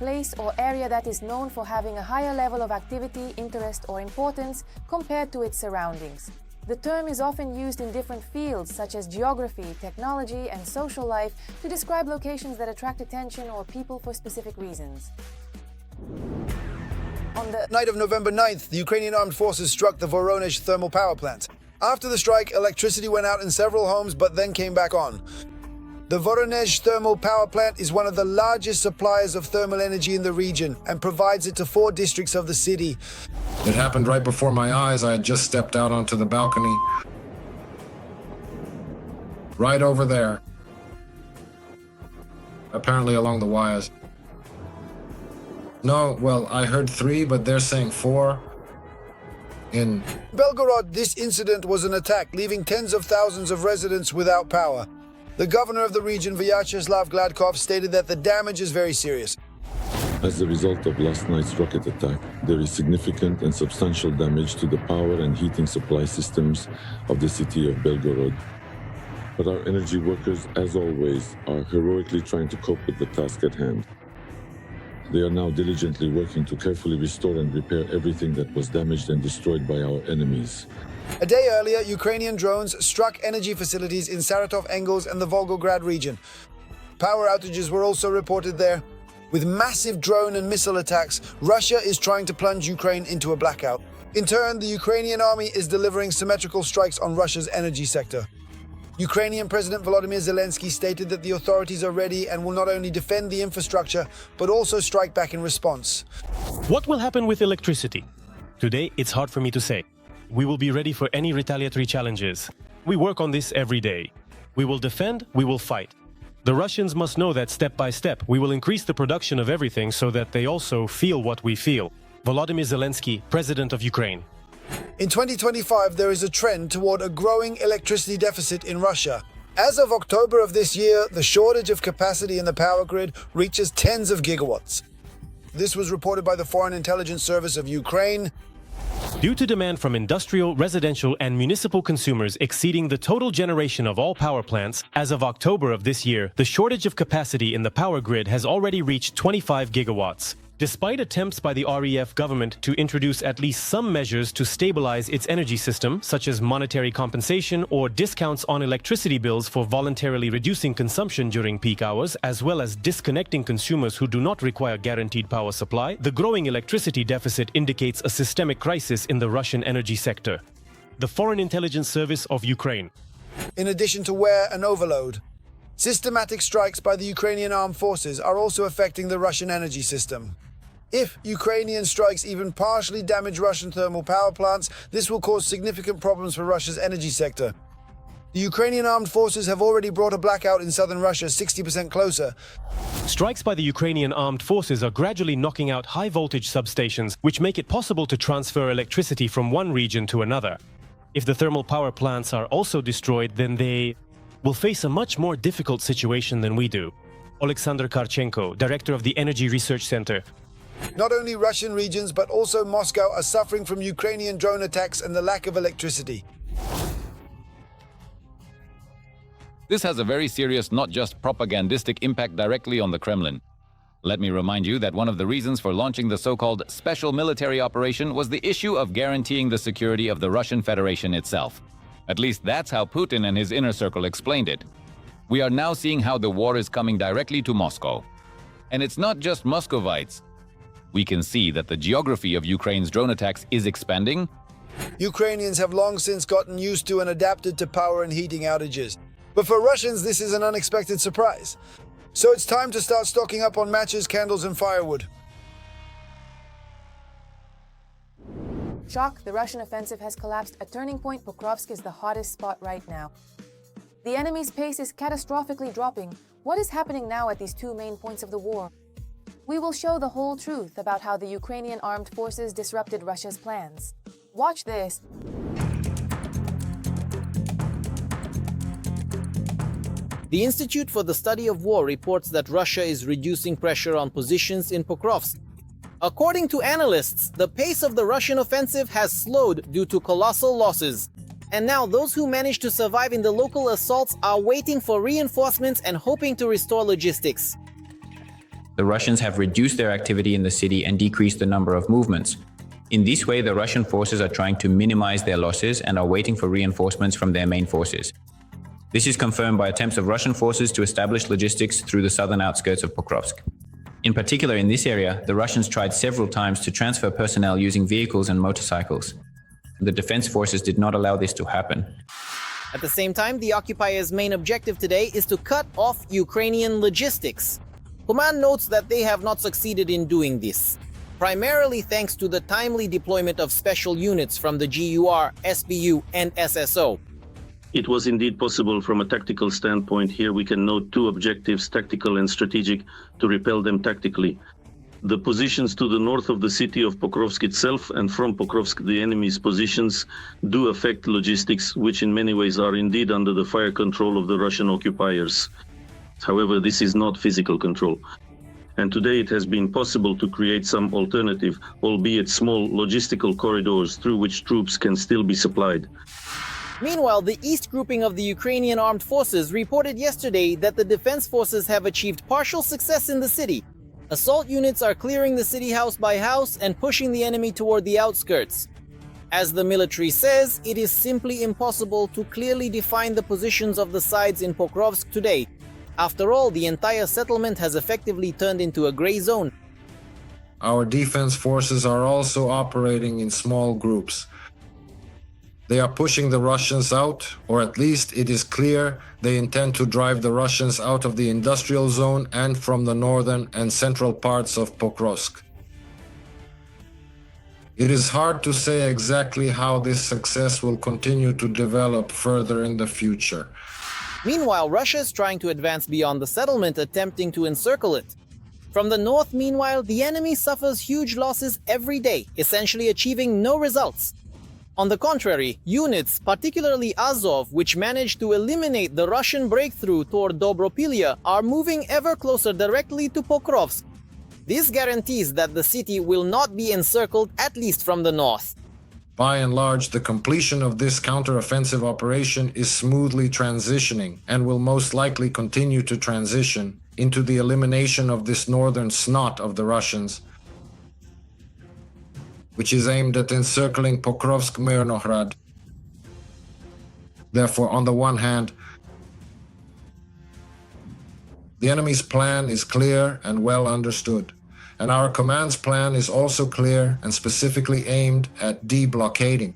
place or area that is known for having a higher level of activity, interest, or importance compared to its surroundings. The term is often used in different fields such as geography, technology, and social life to describe locations that attract attention or people for specific reasons. On the night of November 9th, the Ukrainian Armed Forces struck the Voronezh thermal power plant. After the strike, electricity went out in several homes but then came back on. The Voronezh thermal power plant is one of the largest suppliers of thermal energy in the region and provides it to 4 districts of the city. It happened right before my eyes. I had just stepped out onto the balcony. Right over there. Apparently along the wires. No, well, I heard 3, but they're saying 4. In Belgorod, this incident was an attack, leaving tens of thousands of residents without power. The governor of the region, Vyacheslav Gladkov, stated that the damage is very serious. As a result of last night's rocket attack, there is significant and substantial damage to the power and heating supply systems of the city of Belgorod. But our energy workers, as always, are heroically trying to cope with the task at hand. They are now diligently working to carefully restore and repair everything that was damaged and destroyed by our enemies. A day earlier, Ukrainian drones struck energy facilities in Saratov, Engels, and the Volgograd region. Power outages were also reported there. With massive drone and missile attacks, Russia is trying to plunge Ukraine into a blackout. In turn, the Ukrainian army is delivering symmetrical strikes on Russia's energy sector. Ukrainian President Volodymyr Zelensky stated that the authorities are ready and will not only defend the infrastructure, but also strike back in response. What will happen with electricity? Today, it's hard for me to say. We will be ready for any retaliatory challenges. We work on this every day. We will defend, we will fight. The Russians must know that step by step, we will increase the production of everything so that they also feel what we feel. Volodymyr Zelensky, President of Ukraine. In 2025, there is a trend toward a growing electricity deficit in Russia. As of October of this year, the shortage of capacity in the power grid reaches tens of gigawatts. This was reported by the Foreign Intelligence Service of Ukraine. Due to demand from industrial, residential, and municipal consumers exceeding the total generation of all power plants, as of October of this year, the shortage of capacity in the power grid has already reached 25 gigawatts. Despite attempts by the REF government to introduce at least some measures to stabilize its energy system, such as monetary compensation or discounts on electricity bills for voluntarily reducing consumption during peak hours, as well as disconnecting consumers who do not require guaranteed power supply, the growing electricity deficit indicates a systemic crisis in the Russian energy sector. The Foreign Intelligence Service of Ukraine. In addition to wear and overload, systematic strikes by the Ukrainian Armed Forces are also affecting the Russian energy system. If Ukrainian strikes even partially damage Russian thermal power plants, this will cause significant problems for Russia's energy sector. The Ukrainian Armed Forces have already brought a blackout in southern Russia 60% closer. Strikes by the Ukrainian Armed Forces are gradually knocking out high-voltage substations, which make it possible to transfer electricity from one region to another. If the thermal power plants are also destroyed, then they will face a much more difficult situation than we do. Alexander Karchenko, director of the Energy Research Center. Not only Russian regions, but also Moscow are suffering from Ukrainian drone attacks and the lack of electricity. This has a very serious, not just propagandistic impact directly on the Kremlin. Let me remind you that one of the reasons for launching the so-called special military operation was the issue of guaranteeing the security of the Russian Federation itself. At least that's how Putin and his inner circle explained it. We are now seeing how the war is coming directly to Moscow. And it's not just Muscovites. We can see that the geography of Ukraine's drone attacks is expanding. Ukrainians have long since gotten used to and adapted to power and heating outages. But for Russians, this is an unexpected surprise. So it's time to start stocking up on matches, candles, and firewood. Shock, the Russian offensive has collapsed. At turning point, Pokrovsk is the hottest spot right now. The enemy's pace is catastrophically dropping. What is happening now at these 2 main points of the war? We will show the whole truth about how the Ukrainian Armed Forces disrupted Russia's plans. Watch this. The Institute for the Study of War reports that Russia is reducing pressure on positions in Pokrovsk. According to analysts, the pace of the Russian offensive has slowed due to colossal losses. And now those who managed to survive in the local assaults are waiting for reinforcements and hoping to restore logistics. the Russians have reduced their activity in the city and decreased the number of movements. In this way, the Russian forces are trying to minimize their losses and are waiting for reinforcements from their main forces. This is confirmed by attempts of Russian forces to establish logistics through the southern outskirts of Pokrovsk. In particular, in this area, the Russians tried several times to transfer personnel using vehicles and motorcycles. The defense forces did not allow this to happen. At the same time, the occupiers' main objective today is to cut off Ukrainian logistics. Command notes that they have not succeeded in doing this, primarily thanks to the timely deployment of special units from the GUR, SBU, and SSO. It was indeed possible from a tactical standpoint. Here we can note two objectives, tactical and strategic, to repel them tactically. The positions to the north of the city of Pokrovsk itself and from Pokrovsk the enemy's positions do affect logistics, which in many ways are indeed under the fire control of the Russian occupiers. However, this is not physical control. And today it has been possible to create some alternative, albeit small, logistical corridors through which troops can still be supplied. Meanwhile, the East grouping of the Ukrainian Armed Forces reported yesterday that the defense forces have achieved partial success in the city. Assault units are clearing the city house by house and pushing the enemy toward the outskirts. As the military says, it is simply impossible to clearly define the positions of the sides in Pokrovsk today. After all, the entire settlement has effectively turned into a gray zone. Our defense forces are also operating in small groups. They are pushing the Russians out, or at least it is clear they intend to drive the Russians out of the industrial zone and from the northern and central parts of Pokrovsk. It is hard to say exactly how this success will continue to develop further in the future. Meanwhile, Russia is trying to advance beyond the settlement, attempting to encircle it. From the north, meanwhile, the enemy suffers huge losses every day, essentially achieving no results. On the contrary, units, particularly Azov, which managed to eliminate the Russian breakthrough toward Dobropilya, are moving ever closer directly to Pokrovsk. This guarantees that the city will not be encircled, at least from the north. By and large, the completion of this counter-offensive operation is smoothly transitioning and will most likely continue to transition into the elimination of this northern snot of the Russians, which is aimed at encircling Pokrovsk-Mirnohrad. Therefore, on the one hand, the enemy's plan is clear and well understood, and our command's plan is also clear and specifically aimed at de-blockading.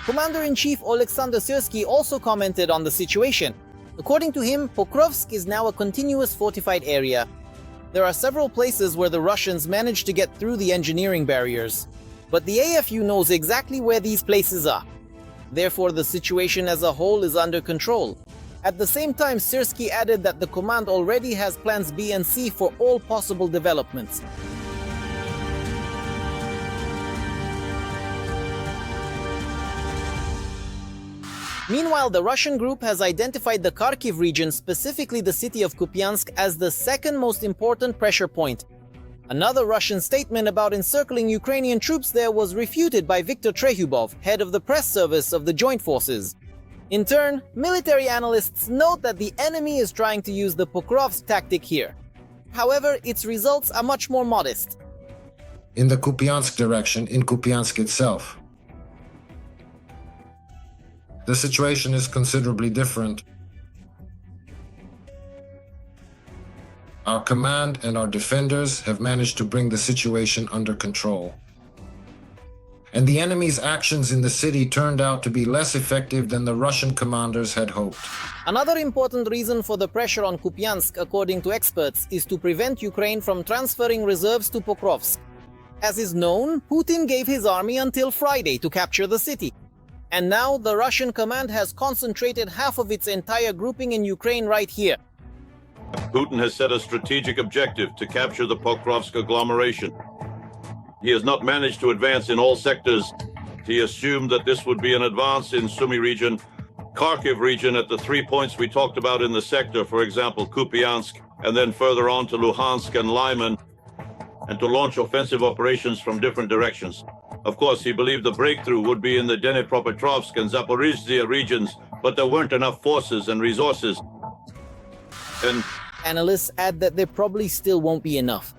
Commander-in-Chief Alexander Syrsky also commented on the situation. According to him, Pokrovsk is now a continuous fortified area. There are several places where the Russians managed to get through the engineering barriers, but the AFU knows exactly where these places are. Therefore, the situation as a whole is under control. At the same time, Syrsky added that the command already has plans B and C for all possible developments. Meanwhile, the Russian group has identified the Kharkiv region, specifically the city of Kupiansk, as the second most important pressure point. Another Russian statement about encircling Ukrainian troops there was refuted by Viktor Trehubov, head of the press service of the Joint Forces. In turn, military analysts note that the enemy is trying to use the Pokrovsk tactic here. However, its results are much more modest. In the Kupiansk direction, in Kupiansk itself, the situation is considerably different. Our command and our defenders have managed to bring the situation under control. And the enemy's actions in the city turned out to be less effective than the Russian commanders had hoped. Another important reason for the pressure on Kupiansk, according to experts, is to prevent Ukraine from transferring reserves to Pokrovsk. As is known, Putin gave his army until Friday to capture the city. And now the Russian command has concentrated half of its entire grouping in Ukraine right here. Putin has set a strategic objective to capture the Pokrovsk agglomeration. He has not managed to advance in all sectors. He assumed that this would be an advance in Sumy region, Kharkiv region at the 3 points we talked about in the sector, for example, Kupiansk, and then further on to Luhansk and Lyman, and to launch offensive operations from different directions. Of course, he believed the breakthrough would be in the Dnipropetrovsk and Zaporizhzhia regions, but there weren't enough forces and resources. And Analysts add that there probably still won't be enough.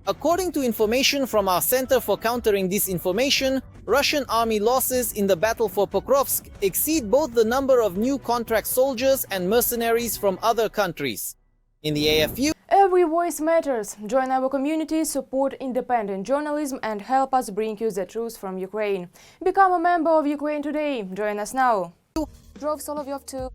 According to information from our Center for Countering Disinformation, Russian army losses in the battle for Pokrovsk exceed both the number of new contract soldiers and mercenaries from other countries. In the AFU, every voice matters. Join our community, support independent journalism, and help us bring you the truth from Ukraine. Become a member of Ukraine today. Join us now. Drove Solovyov to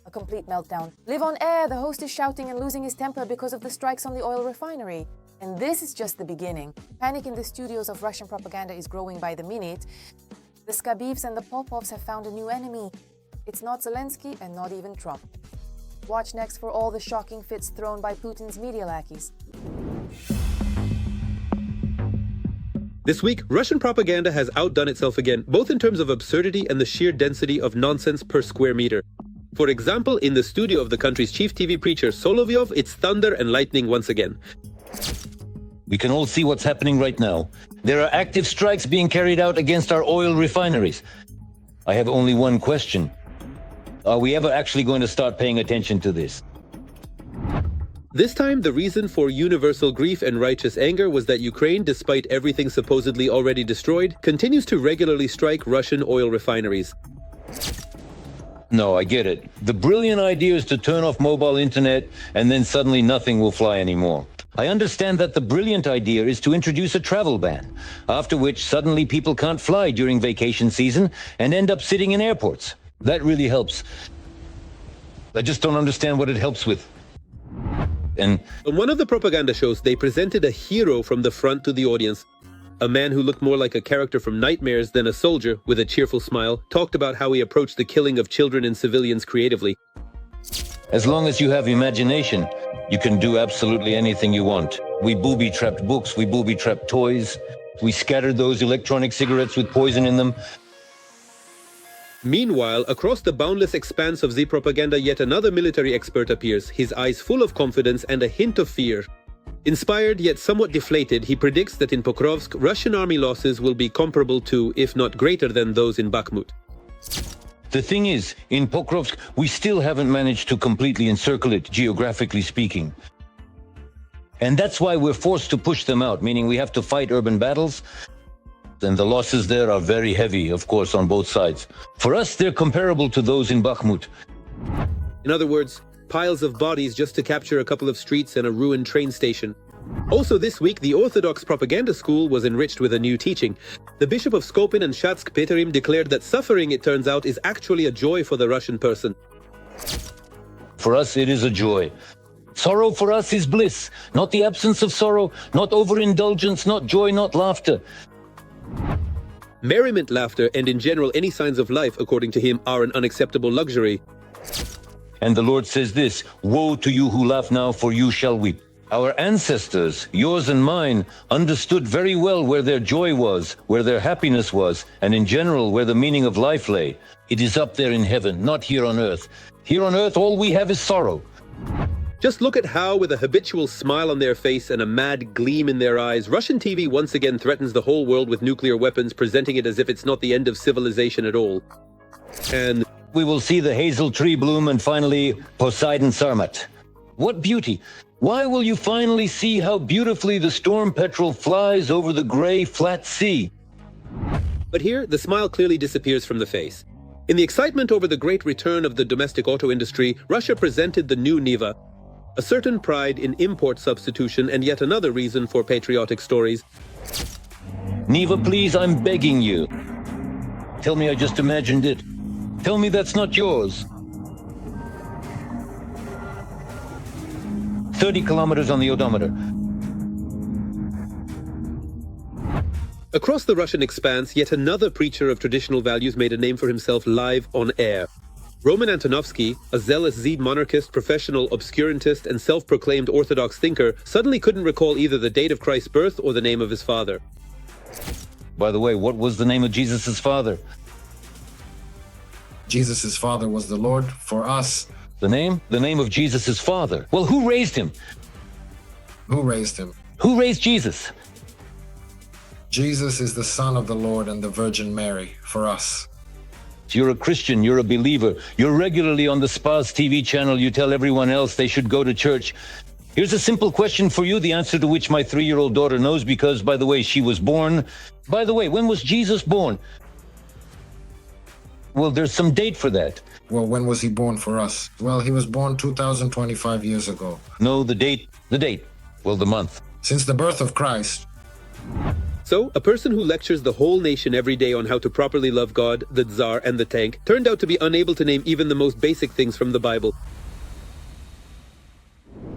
a complete meltdown. Live on air, the host is shouting and losing his temper because of the strikes on the oil refinery. And this is just the beginning. Panic in the studios of Russian propaganda is growing by the minute. The Skabeevs and the Popovs have found a new enemy. It's not Zelensky and not even Trump. Watch next for all the shocking fits thrown by Putin's media lackeys. This week, Russian propaganda has outdone itself again, both in terms of absurdity and the sheer density of nonsense per square meter. For example, in the studio of the country's chief TV preacher Solovyov, it's thunder and lightning once again. We can all see what's happening right now. There are active strikes being carried out against our oil refineries. I have only one question. Are we ever actually going to start paying attention to this? This time, the reason for universal grief and righteous anger was that Ukraine, despite everything supposedly already destroyed, continues to regularly strike Russian oil refineries. No, I get it. The brilliant idea is to turn off mobile internet and then suddenly nothing will fly anymore. I understand that the brilliant idea is to introduce a travel ban, after which suddenly people can't fly during vacation season and end up sitting in airports. That really helps. I just don't understand what it helps with. And on one of the propaganda shows, they presented a hero from the front to the audience. A man who looked more like a character from nightmares than a soldier, with a cheerful smile, talked about how he approached the killing of children and civilians creatively. As long as you have imagination, you can do absolutely anything you want. We booby-trapped books, we booby-trapped toys, we scattered those electronic cigarettes with poison in them. Meanwhile, across the boundless expanse of the propaganda, yet another military expert appears, his eyes full of confidence and a hint of fear. Inspired yet somewhat deflated, he predicts that in Pokrovsk, Russian army losses will be comparable to, if not greater than, those in Bakhmut. The thing is, in Pokrovsk, we still haven't managed to completely encircle it, geographically speaking. And that's why we're forced to push them out, meaning we have to fight urban battles. And the losses there are very heavy, of course, on both sides. For us, they're comparable to those in Bakhmut. In other words, piles of bodies just to capture a couple of streets and a ruined train station. Also this week, the Orthodox propaganda school was enriched with a new teaching. The Bishop of Skopin and Shatsk-Peterim declared that suffering, it turns out, is actually a joy for the Russian person. For us, it is a joy. Sorrow for us is bliss, not the absence of sorrow, not overindulgence, not joy, not laughter. Merriment, laughter, and in general any signs of life, according to him, are an unacceptable luxury. And the Lord says this, woe to you who laugh now, for you shall weep. Our ancestors, yours and mine, understood very well where their joy was, where their happiness was, and in general where the meaning of life lay. It is up there in heaven, not here on earth. Here on earth, all we have is sorrow. Just look at how, with a habitual smile on their face and a mad gleam in their eyes, Russian TV once again threatens the whole world with nuclear weapons, presenting it as if it's not the end of civilization at all. And we will see the hazel tree bloom and finally Poseidon Sarmat. What beauty! Why will you finally see how beautifully the storm petrel flies over the gray, flat sea? But here, the smile clearly disappears from the face. In the excitement over the great return of the domestic auto industry, Russia presented the new Niva, a certain pride in import substitution and yet another reason for patriotic stories. Niva, please, I'm begging you. Tell me I just imagined it. Tell me that's not yours. 30 kilometers on the odometer. Across the Russian expanse, yet another preacher of traditional values made a name for himself live on air. Roman Antonovsky, a zealous Zed monarchist, professional obscurantist, and self-proclaimed Orthodox thinker, suddenly couldn't recall either the date of Christ's birth or the name of his father. By the way, what was the name of Jesus' father? Jesus' father was the Lord for us. The name? The name of Jesus' father. Well, who raised him? Who raised him? Who raised Jesus? Jesus is the Son of the Lord and the Virgin Mary for us. You're a Christian, you're a believer. You're regularly on the SPA's TV channel. You tell everyone else they should go to church. Here's a simple question for you, the answer to which my 3-year-old daughter knows because, by the way, she was born. By the way, when was Jesus born? Well, there's some date for that. Well, when was he born for us? Well, he was born 2,025 years ago. No, the date. The date. Well, the month. Since the birth of Christ. So, a person who lectures the whole nation every day on how to properly love God, the Tsar, and the tank turned out to be unable to name even the most basic things from the Bible.